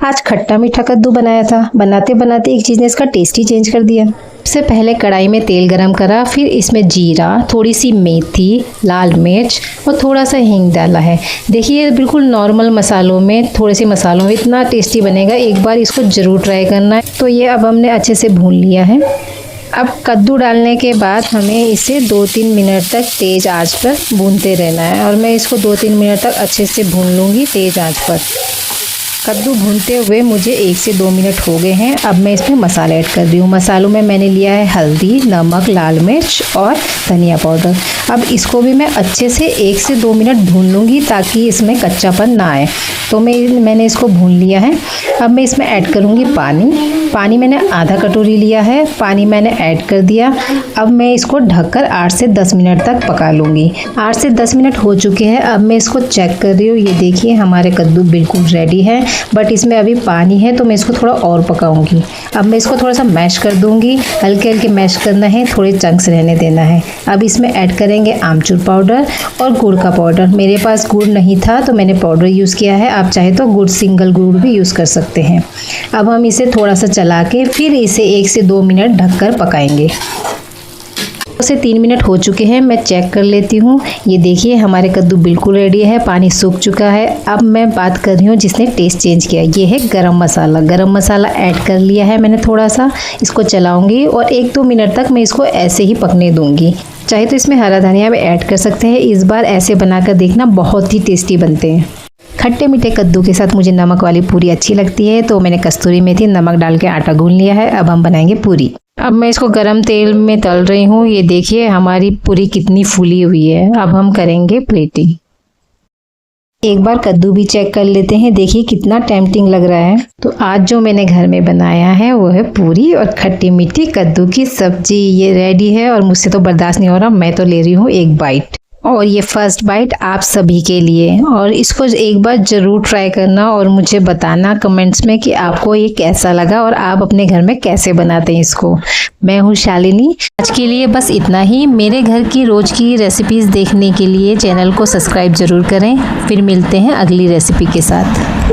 आज खट्टा मीठा कद्दू बनाया था। बनाते बनाते एक चीज़ ने इसका टेस्ट ही चेंज कर दिया। सबसे पहले कढ़ाई में तेल गरम करा, फिर इसमें जीरा, थोड़ी सी मेथी, लाल मिर्च और थोड़ा सा हींग डाला है। देखिए बिल्कुल नॉर्मल मसालों में, थोड़े से मसालों में इतना टेस्टी बनेगा, एक बार इसको ज़रूर ट्राई करना है। तो ये अब हमने अच्छे से भून लिया है। अब कद्दू डालने के बाद हमें इसे 2-3 मिनट तक तेज़ आंच पर भूनते रहना है और मैं इसको 2-3 मिनट तक अच्छे से भून लूँगी तेज़ आंच पर। कद्दू भूनते हुए मुझे 1 से 2 मिनट हो गए हैं। अब मैं इसमें मसाला ऐड कर रही हूँ। मसालों में मैंने लिया है हल्दी, नमक, लाल मिर्च और धनिया पाउडर। अब इसको भी मैं अच्छे से 1 से 2 मिनट भून लूँगी ताकि इसमें कच्चापन ना आए। तो मैंने इसको भून लिया है। अब मैं इसमें ऐड करूँगी पानी मैंने आधा कटोरी लिया है। पानी मैंने ऐड कर दिया। अब मैं इसको ढककर 8 से 10 मिनट तक पका लूँगी। 8 से 10 मिनट हो चुके हैं। अब मैं इसको चेक कर रही हूँ। ये देखिए हमारे कद्दू बिल्कुल रेडी है, बट इसमें अभी पानी है तो मैं इसको थोड़ा और पकाऊंगी। अब मैं इसको थोड़ा सा मैश कर दूंगी। हल्के हल्के मैश करना है, थोड़े चंक्स रहने देना है। अब इसमें ऐड करेंगे आमचूर पाउडर और गुड़ का पाउडर। मेरे पास गुड़ नहीं था तो मैंने पाउडर यूज़ किया है। आप चाहे तो गुड़, सिंगल गुड़ भी यूज़ कर सकते हैं। अब हम इसे थोड़ा सा चला के फिर इसे 1 से 2 मिनट ढककर पकाएंगे। 2 से 3 मिनट हो चुके हैं। मैं चेक कर लेती हूँ। ये देखिए हमारे कद्दू बिल्कुल रेडी है, पानी सूख चुका है। अब मैं बात कर रही हूँ जिसने टेस्ट चेंज किया। ये है गरम मसाला। गरम मसाला ऐड कर लिया है मैंने थोड़ा सा। इसको चलाऊंगी और 1-2 मिनट तक मैं इसको ऐसे ही पकने दूंगी। चाहे तो इसमें हरा धनिया भी ऐड कर सकते हैं। इस बार ऐसे बनाकर देखना, बहुत ही टेस्टी बनते हैं। खट्टे मीठे कद्दू के साथ मुझे नमक वाली पूरी अच्छी लगती है, तो मैंने कस्तूरी मेथी, नमक डाल के आटा गूंद लिया है। अब हम बनाएंगे पूरी। अब मैं इसको गरम तेल में तल रही हूँ। ये देखिए हमारी पूरी कितनी फूली हुई है। अब हम करेंगे प्लेटिंग। एक बार कद्दू भी चेक कर लेते हैं। देखिए कितना टेम्पटिंग लग रहा है। तो आज जो मैंने घर में बनाया है वो है पूरी और खट्टी मीठी कद्दू की सब्जी। ये रेडी है और मुझसे तो बर्दाश्त नहीं हो रहा। मैं तो ले रही हूँ एक बाइट। और ये फर्स्ट बाइट आप सभी के लिए। और इसको एक बार ज़रूर ट्राई करना और मुझे बताना कमेंट्स में कि आपको ये कैसा लगा और आप अपने घर में कैसे बनाते हैं इसको। मैं हूँ शालिनी। आज के लिए बस इतना ही। मेरे घर की रोज़ की रेसिपीज़ देखने के लिए चैनल को सब्सक्राइब ज़रूर करें। फिर मिलते हैं अगली रेसिपी के साथ।